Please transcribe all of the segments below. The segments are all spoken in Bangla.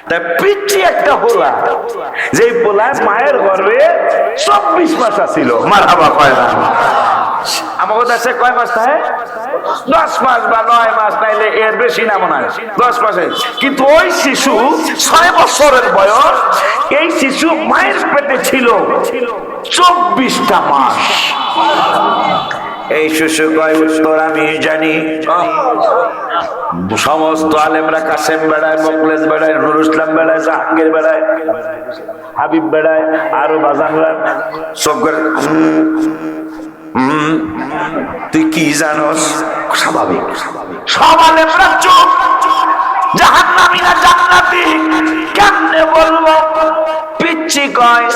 তাই পিচ্ছি একটা পোলা, যে পোলায় মায়ের গর্ভে 24 মাস ছিল। মারহাবা কয় না? আমাদের দেশে কয় মাস থাকে? 10 মাস বা 9 মাস, নাইলে এর বেশি না মনে হয় 10 মাসে। কিন্তু ওই শিশু 6 বছরের বয়স, এই শিশু মায়ের পেটে ছিল 24টা মাস। এই শিশু কয় উত্তর আমি জানি। সমস্ত আলেমরা কাসেম বেড়ায়, মোখলেস বেড়ায়, নুরুল ইসলাম বেড়ায়, জাহাঙ্গীর বেড়ায়, হাবিব বেড়ায়, আরো বাজানরা সব করে তুই কি জানোস? স্বাভাবিক সব আলেমরা চুপ। জাহান্নামী না জান্নাতি কেমনে বলবো? পিচ্ছি কয়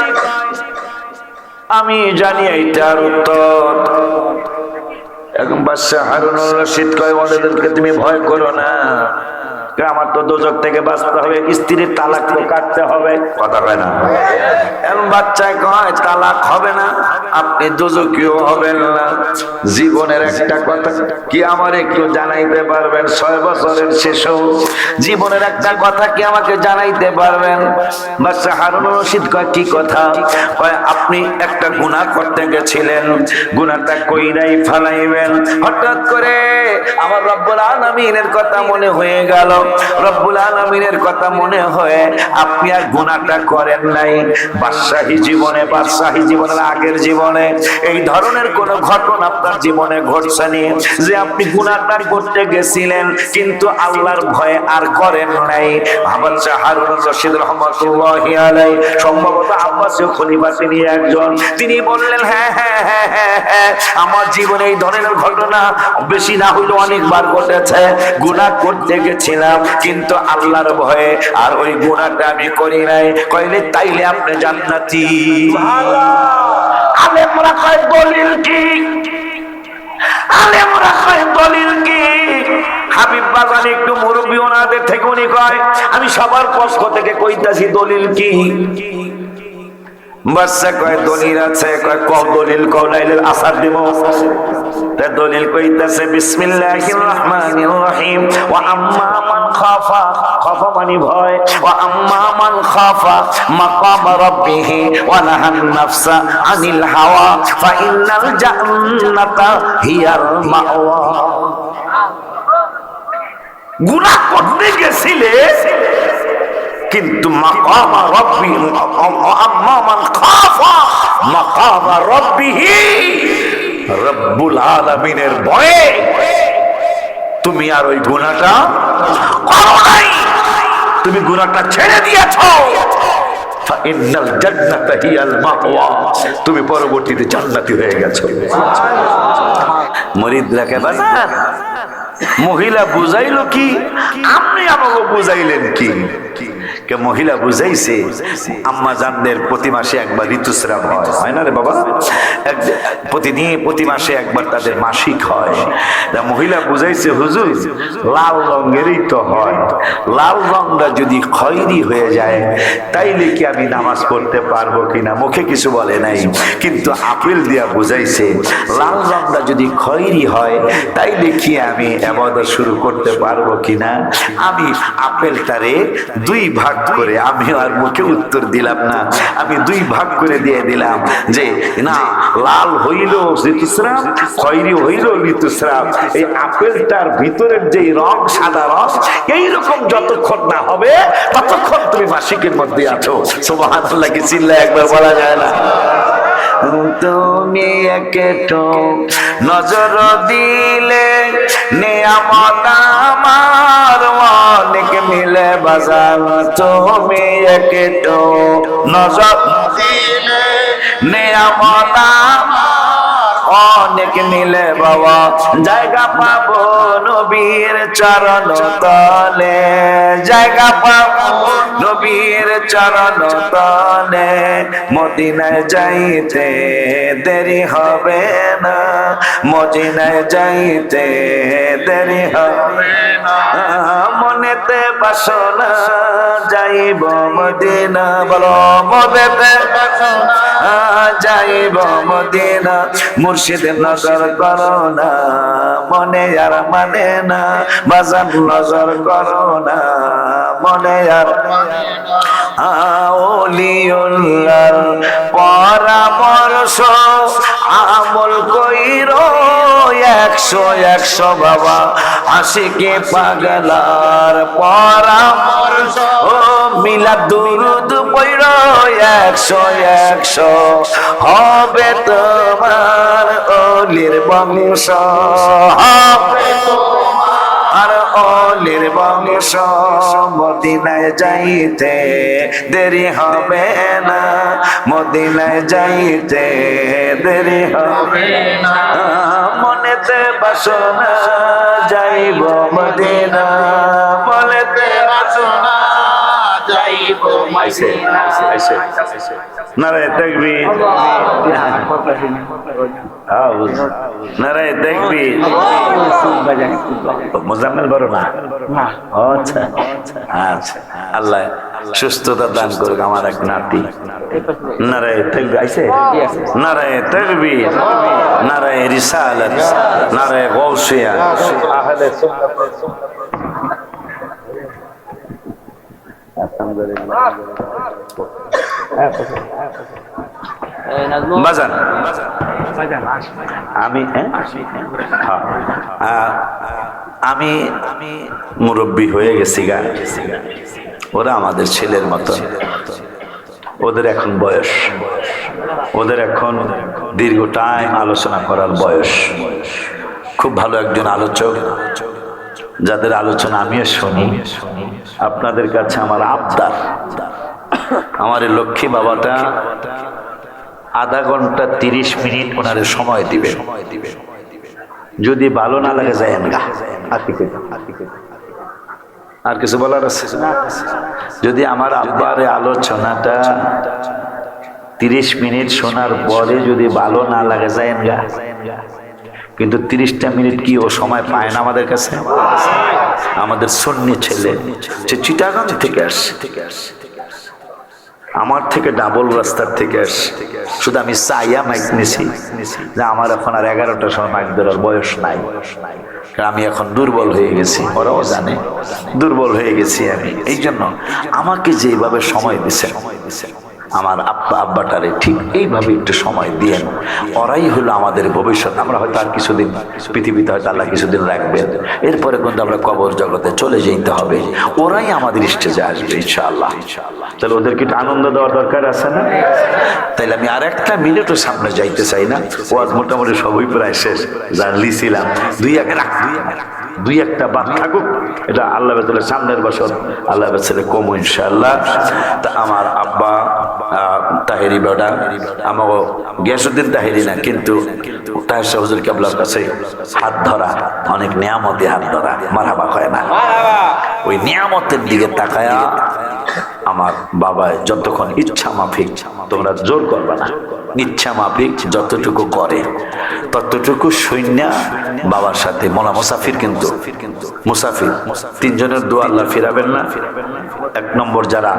আমি জানি এইটার উত্তর। এখন বাদশা হারুনুর রশিদ কয় ওদেরকে তুমি ভয় করো না, আমার তো দোজক থেকে বাঁচতে হবে, স্ত্রীর তালাক তো কাটতে হবে। কথা হয় না? এখন বাচ্চায় কয় তালাক হবে না, আপনি দোজকিও হবেন না। জীবনের একটা কথা কি আমার একটু জানাইতে পারবেন? 6 বছরের শিশু, জীবনের একটা কথা কি আমাকে জানাইতে পারবেন? বাদশা হারুনুর রশিদ কয় কি কথা? কয় আপনি একটা গুনাহ করতে গেছিলেন, গুনাহটা কইরাই ফালাইবেন। হঠাৎ করে আমার রব্বুল আলামিনের কথা মনে হয়ে গেল। রব্বুল আলামিনের কথা মনে হয়ে আপনি আর গুনাহটা করেন নাই। বাদশাহী জীবনের আগের জীবনে এই ধরনের কোন ঘটনা আপনার জীবনে ঘটছেনি যে আপনি গুনাহটা করতে গেছিলেন কিন্তু আল্লাহর ভয়ে আর করেন নাই? বাদশা হারুনুর রশিদ রাহমাতুল্লাহি আলাইহি সম্ভবত আব্বাসীয় খলিফা তিনি একজন, তিনি বললেন হ্যাঁ হ্যাঁ হ্যাঁ হ্যাঁ হ্যাঁ আমার জীবনে এই ধরনের ঘটনা বেশি না হইলেও অনেকবার ঘটেছে। গুনাহ করতে গেছিলাম কিন্তু আল্লাহর ভয়ে আর ওই গুনাহটা আমি করি নাই। কইলে তাইলে আপনি জান্নাতি। আলেমরা কয় দলিল কি? আলেমরা কয় দলিল কি? হাবিব বাজান একটু মুরব্বী, ওনাদের থেকে উনি কয় আমি সবার পক্ষ থেকে কইতাছি দলিল কি? বাচ্চা কয় দলিল আছে। কয় ক দলিল কও, নাইলে আসার দিব। তা দলিল কইতাছে বিসমিল্লাহির রহমানির রহিম ওয়া আম্মা মান খাফা, খাফা মানে ভয়, ওয়া আম্মা মান খাফা মাকাম রাব্বিহ ওয়া নাহান নাফসা আনিল হাওয়া ফা ইন্নাল জান্নাতা হিয়াল মাওয়া। গুনাহ করতে গেছিলে কিন্তু মাকাম রাব্বিহি আম্মা মান খাফা মাকাম রাব্বিহি, রব্বুল আলামিনের ভয়ে তুমি আর ওই গুনাহটা করো নাই, তুমি গুনাহটা ছেড়ে দিয়েছো। ফাইন্নাল জান্নাতা হিয়াল মাওয়া, তুমি পরবর্তীতে জান্নাতি হয়ে গেছো। মুরিদরা কে বাজার মহিলা বুঝাইলো কি? আপনি আমাকে বুঝাইলেন কি? কে মহিলা বুঝাইছে আম্মা জানদের প্রতি মাসে একবার ঋতুস্রাব হয় না রে বাবা? প্রতি মাসে একবার তাদের মাসিক হয়। মহিলা বুঝাইছে হুজুর লাল রঙেরই তো হয়, লাল রংটা যদি খয়েরি হয়ে যায় তাইলে কি আমি নামাজ পড়তে পারবো কিনা? মুখে কিছু বলে নাই কিন্তু আপেল দিয়া বুঝাইছে লাল রংটা যদি খয়েরি হয় তাইলে কি আমি ইবাদত শুরু করতে পারবো কিনা? আমি আপেলটারে 2 ভাগ করে, আমি আর মুখে উত্তর দিলাম না, আমি 2 ভাগ করে দিয়ে দিলাম যে না, লাল হইল ঋতুস্রাব, খয়েরি হইল ঋতুস্রাব। এই আপেলটার ভিতরের যে রং, সাদা রং, এইরকম যতক্ষণ না হবে ততক্ষণ তুমি মাসিকের মধ্যে আছো। সুবহানাল্লাহ কি চিল্লায় একবার বলা যায় না? তুমি একটু নজর দিলে নিয়ামত আমার অনেক মিলে বাজান। তুমি একটু নজর দিলে নিয়ামত অনেক মিলে বাবা, জায়গা পাবো নবীর চরণ তলে, জায়গা পাবো নবীর চরণ তলে। মদিনায় যাইতে দেরি হবে না, মদিনায় যাইতে দেরি হবে না। মনেতে বাসনা যাইব মদিনা, বলো মনেতে বাসনা যাইব মদিনা। মুর্শিদের নজর করো না, মনে আর মানে না বাজান, নজর করো না মনে আর আউলিউল্লাহর পরামর্শ আমল কইরো 100 বাবা আশিকে পাগলার পরামর্শ ও মিলাদ দুরুদ পড়ো 100 হবে তোমার অলির বংশ হবে আর অলির বংশ মদিনায় যাইতে দেরি হবে না মদিনায় যাইতে দেরি হবে না মনেতে বাসনা যাইব মদিনা মনেতে বাসনা যাইব মদিনা নারায়ে তাকবীর নারায়ে তাকবীর মুজাম্মেল বড় না আচ্ছা আচ্ছা আল্লাহ সুস্থতা দান করুক আমার এক নাতি নারায়ে তাকবীর আইছে নারায়ে তাকবীর নারায়ে রিসালাত নারায়ে গাউসিয়া আহলে বাজান আমি মুরব্বী হয়ে গেছি গা ওরা আমাদের ছেলের মতো ওদের এখন বয়স ওদের এখন দীর্ঘ টাইম আলোচনা করার বয়স খুব ভালো একজন আলোচক যাদের আলোচনা আমিও শুনি আপনাদের কাছে আমার আবদার আমার লক্ষ্মী বাবাটা আধা ঘন্টা 30 মিনিট ওনারে সময় দিবে যদি ভালো না লাগে যায়েন গা আর কিছু বলার আছে যদি আমার আব্বার আলোচনাটা 30 মিনিট শোনার পরে যদি ভালো না লাগে যায়েন গা কিন্তু 30টা মিনিট কি ও সময় পায় না আমাদের কাছে আমাদের সুন্নি ছেলে চিটাগাং থেকে আসছে আমার থেকে ডাবল রাস্তার থেকে আসছে শুধু আমি চাইয়া মাইক নিছি যে আমার এখন আর 11টার সময় মাইক ধরার বয়স নাই আমি এখন দুর্বল হয়ে গেছি ওরাও জানে দুর্বল হয়ে গেছি আমি এই জন্য আমাকে যেভাবে সময় দিছেন আমার আব্বাটারে ঠিক এইভাবে একটু সময় দিয়েন ওরাই হলো আমাদের ভবিষ্যৎ আমরা হয়তো আর কিছুদিন পৃথিবীতে হয়তো আল্লাহ কিছুদিন রাখবেন এরপরে কিন্তু আমরা কবর জগতে চলে যেতে হবে ওরাই আমাদের স্টেজে আসবে ইনশাআল্লাহ তাহলে ওদেরকে একটু আনন্দ দেওয়ার দরকার আছে না তাইলে আমি আর একটা মিনিটও সামনে যাইতে চাই না ওয়াজ মোটামুটি সবই প্রায় শেষ যা লিছিলাম দুই একটা বাদ থাকুক এটা আল্লাহ বেতালের সামনের বছর আল্লাহ বেতালে কম ইনশাআল্লাহ তা আমার আব্বা তাহেরি বেটা আমাকে গিয়াসউদ্দিন তাহেরি না কিন্তু তাহের শাহ হুজুর কেবলার কাছে হাত ধরা অনেক নিয়ামতে হাত ধরা মারহাবা হয় না ওই নিয়ামতের দিকে তাকায়া আমার বাবা যতক্ষণ ইচ্ছা মাফিক তোমরা জোর করবে না ইচ্ছা মাফিক যতটুকু করে ততটুকু সৈন্য বাবার সাথে মোলা মুসাফির কিন্তু মুসাফির তিনজনের দোয়া আল্লাহ ফিরাবেন না এক নম্বর যারা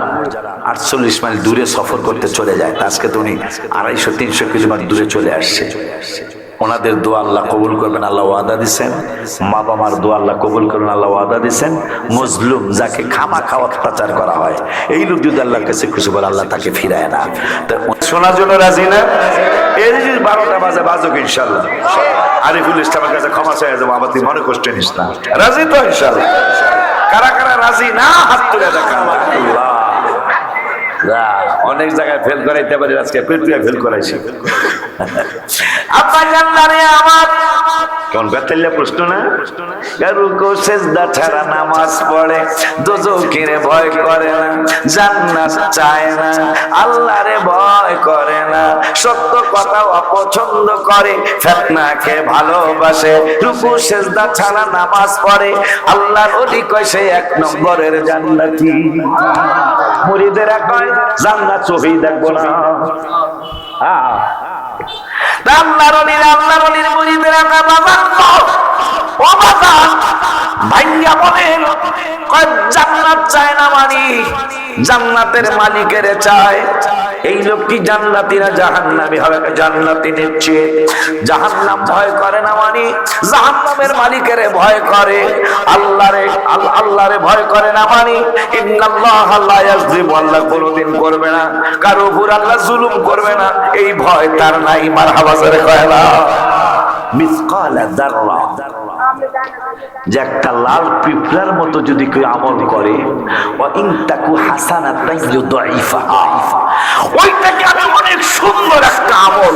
48 মাইল দূরে সফর করতে চলে যায় আজকে তো উনি 250-300 কিলোমিটার দূরে চলে আসছে ওনাদের দোয়া আল্লাহ কবুল করবেন আল্লাহ ওয়াদা দিচ্ছেন মা বাবার দোয়া আল্লাহ কবুল করবেন আল্লাহ ওয়াদা দিচ্ছেন মজলুম যাকে খাওয়া অত্যাচার করা হয় এই লোক যদি আল্লাহর কাছে খুশি বলে আল্লাহ তাকে ফিরায় না শোনার জন্য রাজি না এই যে 12টা বাজে বাজুক ইনশাআল্লাহ আরিফুল ইসলামের কাছে ক্ষমা চাই যাবো আবার তুই মনে কষ্ট নিস না রাজি তো ইনশাআল্লাহ কারা কারা রাজি না হাত তুলে দেখা আল্লাহ অনেক জায়গায় ফেল করাইতে পারি আজকে পেটুয়া ফেল করাইছি আপা জানলারে আমার কোন বেতাল্লা প্রশ্ন না রুকু সিজদা ছাড়া নামাজ পড়ে দোজখের ভয় করে না জান্নাত চায় না আল্লাহরে ভয় করে না সত্য কথা অপছন্দ করে ফিতনাকে ভালোবাসে রুকু সিজদা ছাড়া নামাজ পড়ে আল্লাহর ওলি কয় সে 1 নম্বরের জান্নাতি মুরিদেরা কয় জান্নাত চোখেই দেখবো না আল্লাহর ওলির মুরিদেরা কয় বাবা ও বাবা ভাইয়া বলেন কয় জান্নাত চায় না মানে জান্নাতের মালিকের চায় এই লোকটি জান্নাতি না জাহান্নামী হবে? জান্নাতি নিচ্ছে। জাহান্নাম ভয় করে না মানে জাহান্নামের মালিকের ভয় করে, আল্লাহরে ভয় করে না মানে ইন্নাল্লাহা লা ইয়াযলিমু, আল্লাহ কোনদিন করবে না কারো উপর, আল্লাহ জুলুম করবে না, এই ভয় তার নাই। মারহাবা করে কয় না মিসকালা যাররা। যে একটা লাল পিঁপড়ার মতো যদি কেউ আমল করে, ওয়া ইন তাকু হাসানাতান ইউদাইফাহা, ওইটাকে আমি অনেক সুন্দর একটা আমল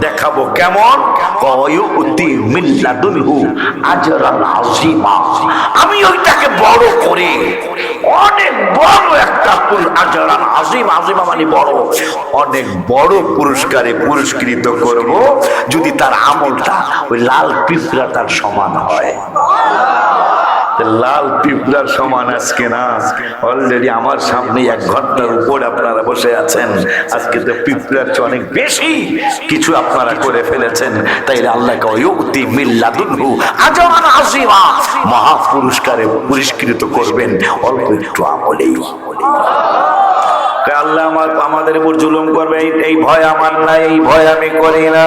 দেখাবো। কেমন? কয়ুতি মিন লাদুনহু আজরান আযীমা, আমি ওইটাকে বড় করে অনেক বড় একটা আজরান আযীমা, আযীমা মানে বড়, অনেক বড় পুরস্কারে পুরস্কৃত করব যদি তার আমলটা ওই লাল পিঁপড়া তার সমান হয়। লাল পিঁপড়ার সমান আজকে না, অলরেডি আমার সামনে 1 ঘন্টার উপর আপনারা বসে আছেন। আজকে তো পিঁপড়ার চেয়ে অনেক বেশি কিছু আপনারা করে ফেলেছেন। তাই আল্লাহকে ইউতি মিন লাদুনহু আজরান আযীমা, মহা পুরস্কারে পুরস্কৃত করবেন অল্প একটু আমলেই। আল্লাহ আমাদের উপর জুলুম করবে এই ভয় আমার নাই, এই ভয় আমি করি না।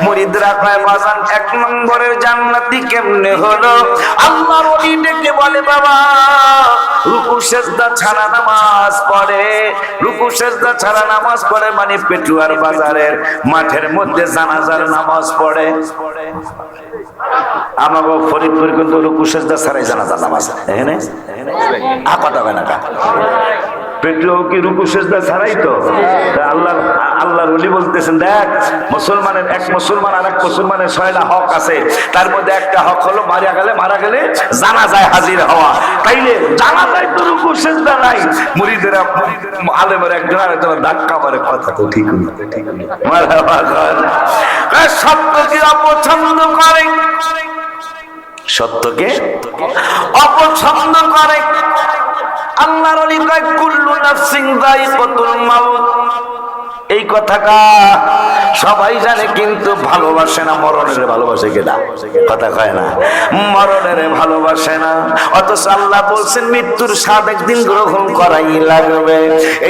মুরিদরা কয় বাজান 1 নম্বরের জান্নাতি কেমনে হলো? আল্লাহর ওলি ডেকে বলে বাবা রুকু সেজদা ছাড়া নামাজ পড়ে, রুকু সেজদা ছাড়া নামাজ পড়ে মানে পেটুয়ার বাজারের মাঠের মধ্যে জানাজার নামাজ পড়ে। আমাকে ফরিদপুর কিন্তু রুকু সেজদা ছাড়াই জানাজার নামাজ, এখানে কথা হয় না কা পেটুয়াও কি রুকু সেজদা ছাড়াই তো? আল্লাহর ওলি বলতেছেন দেখ, মুসলমানের এক মুসলমান আর এক মুসলমানের 6টা হক আছে, তার মধ্যে একটা হক হলো মারা গেলে জানাজায় হাজির হওয়া। তাইলে জানাজায় তো রুকু সেজদা নাই। মুরিদেরা আলেমের একজন আরেকজন ধাক্কা মারে, কথা তো ঠিক না, ঠিক না। মারহাবা কর। সত্যকে অপছন্দ করে, সত্যকে অপছন্দ করে। আল্লাহর ওলি কয় কুল্লু নাফসিন যায়িকাতুল মাউত, এই কথাটা সবাই জানে কিন্তু ভালোবাসে না। মরণের ভালোবাসে কেডা? কথা কয় না, মরণের ভালোবাসে না। অথচ আল্লাহ বলছেন মৃত্যুর স্বাদ একদিন গ্রহণ করাই লাগবে।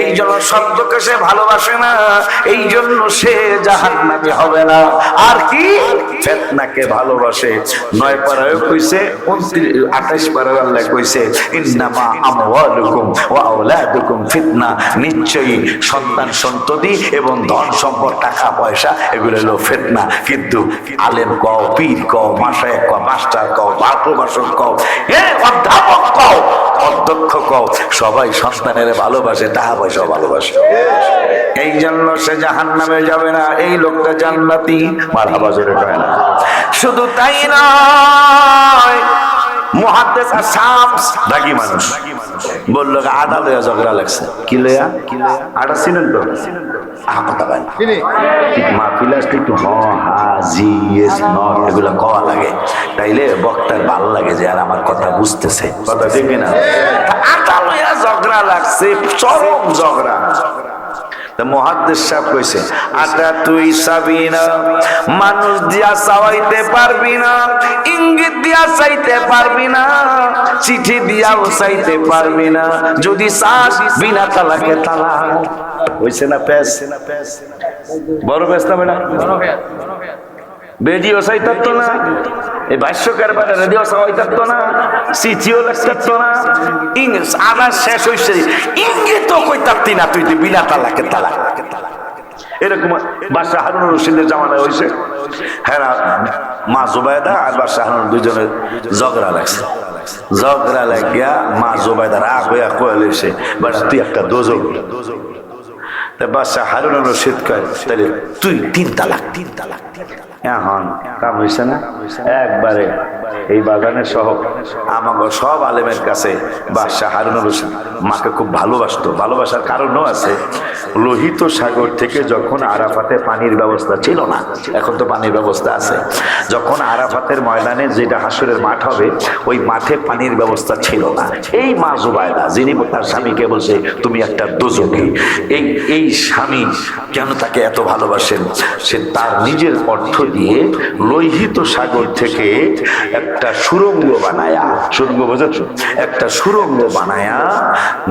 এই জন্য সত্যকে সে ভালোবাসে না, এই জন্য সে জাহান্নামী হবে না। আর কি ফিতনাকে ভালোবাসে। 9 পারায় কইছে, 28 পারায় আল্লাহ কইছে ইন্নামা আমওয়ালুকুম ওয়া আওলাদুকুম ফিতনা, নিশ্চয়ই সন্তান সন্ততি এবং ধন সম্পদ টাকা পয়সা এগুলো হলো ফিতনা। কিন্তু আলেম কও, পীর কও, মাশায়েখ কও, মাস্টার কও, প্রভাষক কও, অধ্যাপক কও, অধ্যক্ষ কও, সবাই সন্তানের ভালোবাসে, টাকা পয়সা ভালোবাসে। এই জন্য সে জাহান্নামে যাবে না, এই লোকটা জান্নাতি। মারহাবা জোরে কয় না। শুধু তাই নয়, মুহাদ্দিস শামস রাগী মানুষ বলল আটা লইয়া ঝগড়া লাগছে। কি লইয়া? আটা ছিলেন তো কথা পাই মাহফিলাসটা একটু এগুলো কওয়া লাগে, তাইলে বক্তার ভালো লাগে যে আর আমার কথা বুঝতেছে। কথা ঠিক না? আটা লইয়া ঝগড়া লাগছে, চরম ঝগড়া। মুহাদ্দিস সাহেব কইছে আটা তুই চাবি না, মানুষ দিয়া চাওয়াইতে পারবি না, ইঙ্গিত দিয়া চাইতে পারবি না, চিঠি দিয়াও চাইতে পারবি না, যদি চাস বিনা তালাকে তালাক। হইছে না পেশ? বড় পেশ না বেটা? বেডিও চাইতারতো না, এই ভাষ্যকার বারে রেডিও চাইতারতো না, চিঠিও লাগতারতো না, আদা শেষ হইছে, ইঙ্গিতও কইতারতি না তুই বিনা তালাকে তালাক। এরকম বাদশাহ হারুন রশিদের জামানায় হয়েছে। হ্যাঁ, মা জুবাইদা আর বাদশাহ হারুন দুজনের ঝগড়া লাগছে। ঝগড়া লাগিয়া মা জুবাইদা রাগ হইয়া কইলেছে বাট তুই একটা দোজক। বাদশাহ হারুন রশিদ কয় তাহলে তুই 3 তালাক। এখন কাম হয়েছে না? একবারে এই বাগানের সহ আমাকে সব আলেমের কাছে বাদশাহ হারুন রশিদ মাকে খুব ভালোবাসতো। ভালোবাসার কারণও আছে। লোহিত সাগর থেকে যখন আরাফাতে পানির ব্যবস্থা ছিল না, এখন তো পানির ব্যবস্থা আছে, যখন আরাফাতের ময়দানে যেটা হাসরের মাঠ হবে ওই মাঠে পানির ব্যবস্থা ছিল না। এই মা জুবাইদা যিনি তার স্বামীকে বলছে তুমি একটা দোজখী, এই স্বামী কেন তাকে এত ভালোবাসেন? সে তার নিজের অর্থ দিয়ে লোহিত সাগর থেকে একটা সুড়ঙ্গ বানায়া, সুড়ঙ্গ বোঝাচ্ছো, একটা সুড়ঙ্গ বানায়া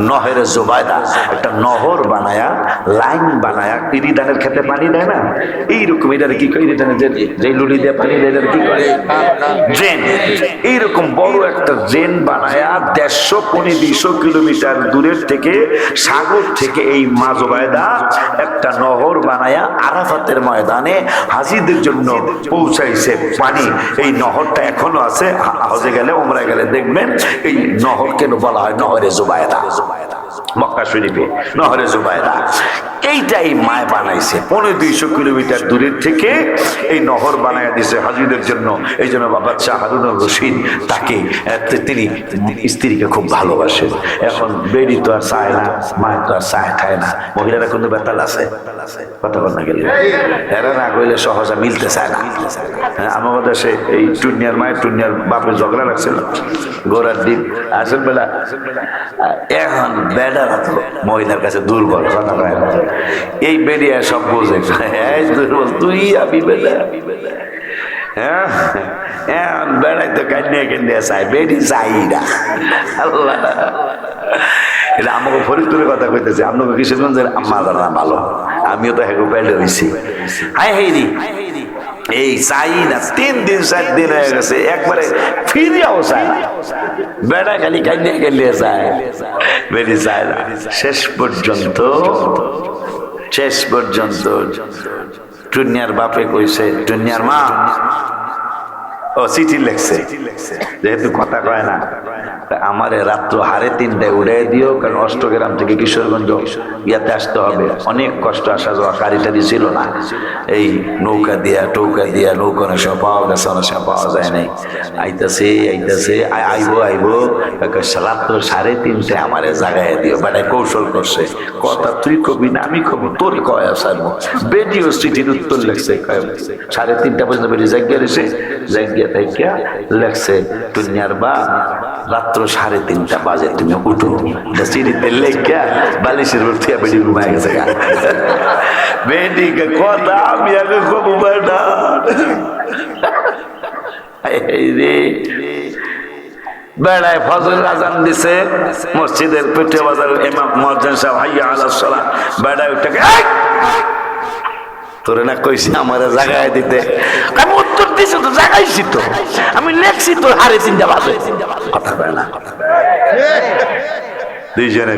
নহরে জুবায়দা, একটা নহর বানায়া, লাইন বানায়া, ইরিদানের ক্ষেত্রে পানি দেয় না, এইরকম এটার কি করে, ইরিদানের যে লুড়ি দিয়ে পানি দেয় এটার কি করে, ড্রেন, এইরকম বড় একটা ড্রেন বানায়া 150-200 কিলোমিটার দূরের থেকে সাগর থেকে এই মা জুবায়দা একটা নহর বানায়া আরাফাতের ময়দানে হাজিদের জন্য পৌঁছাইছে পানি। এই নহরটা এখনো আছে, হজে গেলে ওমরায় গেলে দেখবেন এই নহর কেন বলা হয় নহরে জুবায়দা, মক্কা শরীফে নহরে জুবায়দা। এইটাই মায় বানাইছে 250 কিলোমিটার দূরের থেকে এই নহর বানায় দিছে হাজিদের জন্য। এই জন্য বাদশাহ হারুনুর রশিদ তাকে, তিনি স্ত্রীকে খুব ভালোবাসেন। এখন বেড়ি তো আর চায় না, মায়ের তো আর চায় খায় না, মহিলারা কিন্তু বেতাল আছে, কথা বল না গেলে এরা না কইলে সহজে মিলতে চায় না। আমার দেশে এই টুনিয়ার মায়ের টুনিয়ার বাপের ঝগড়া লাগছিল গোড়ার দিন, আসল বেলা। এখন বেড়ারা তো মহিলার কাছে দুর্বল, কথা কয় না, এই বেরিয়া সব বোঝে, দুর্বল তুই আমি বেড়া, হ্যাঁ বেড়াইতে কান্দিয়া কান্দিয়া চাই, বেড়ি চাই না। আল্লাহ, এটা আমাকে ফরিদপুরের কথা কইতেছে, আপনাকে কিশোরগঞ্জের আম্মা দাদা ভালো, আমিও তো হ্যাঁ বেড়ে হয়েছি। হাই হাইরি এই চাই না, 3 দিন 4 দিন হয়ে গেছে, একবারে ফিরিয়াও চায় না, বেড়া খালি কান্দিয়া কান্দিয়া চায়, বেড়ি চায় না। শেষ পর্যন্ত টুনিয়ার বাপে কইছে, টুনিয়ার মা ও চিঠি লেখছে, যেহেতু কথা কয় না, আমারে রাত্র 3:30 উড়াই দিও, কারণ অষ্টগ্রাম থেকে কিশোরগঞ্জ ইয়াতে আসতে হবে, অনেক কষ্ট আসা যাওয়া, গাড়িটারি ছিল না, এই নৌকা দিয়া টৌকা দিয়া, নৌকা অনেক সময় পাওয়া গেছে, অনেক সময় পাওয়া যায় নাই, আইতাছে আইবো রাত্র 3:30 আমারে জাগাই দিও। বেটায় কৌশল করছে, কথা তুই কবি না আমি কবি, তোর কয় আসারবো, বেডিও চিঠির উত্তর লেখছে, 3:30 পর্যন্ত বেরিয়ে জাগিয়া রয়েছে, জাগিয়া থেকে লেখছে, টুনিয়ার বা রাত্র 3:30 বাজে তুমি উঠো, চিঠিতে লেখা বালিশের উপর থিয়া বেডি ঘুমায় গেছে। বেডিকে কথা আমি আগে কবু বেটা রে। বেড়ায় ফজরের আজান দিছে, মসজিদের পেটে বাজার ইমাম মুয়াজ্জিন সাহেব হাইয়া আলাস সালাত, বেড়ায় উঠে তোরে না কইছি আমারে জাগায় দিতে, আমি উত্তর দিছি তো, জাগাইছি তো, আমি লেখছি তো 3:30 বাজে, কথা কয় না। দুইজনে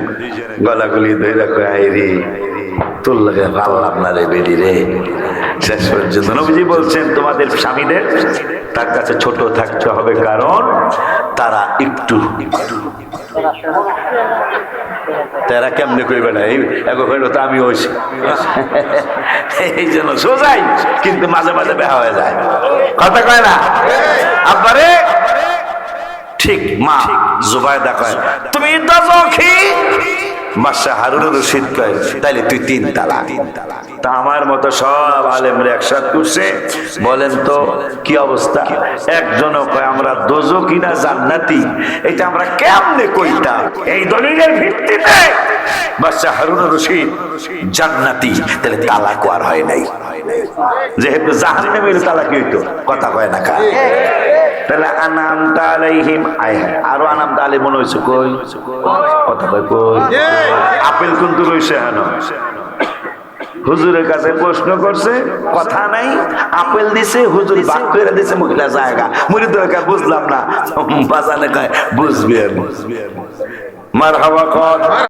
গলাগুলি ধরে কয় আইরি তোর লাগে পারলাম না রে বেডি রে। শেষ পর্যন্ত নবীজি বলছেন তোমাদের স্বামীদের তার কাছে ছোট থাকতে হবে, কারণ তারা একটু তারা কেমনে কইবে না, এখন তো আমি হইছি, এই জন্য সোজাই কিন্তু মাঝে মাঝে বেহা হয়ে যায়, কথা কয় না। আব্বারে ঠিক মা জুবায়দা কয় তুমি দজখি, বাদশাহ হারুনুর রশিদ কয় তাইলে তুই 3 তালাক। তা আমার মতো সব আলেমরা একসাথে করছে, বলেন তো কি অবস্থা? একজনও কয় আমরা দোজখী না জান্নাতি, এটা আমরা কেমনে কইতাম? এই দলিলের ভিত্তিতে বাদশাহ হারুনুর রশিদ জান্নাতি, তাহলে তালাক আর হয় নাই, যেহেতু জাহান্নামের তালাক হইতো, কথা কয় না কা, তাহলে আনামতা আলাইহিম আরো আনামতা আলাই মনে হয়েছে, কই কথা কয় কই আপেল কিন্তু রয়েছে, হেন হুজুরের কাছে প্রশ্ন করছে, কথা নাই, আপেল দিছে, হুজুর ভাগ করে দিছে মহিলা জায়গা, মুড়ি দরকার বুঝলাম না, বাজানে কয় বুঝবি মারহাবা কর।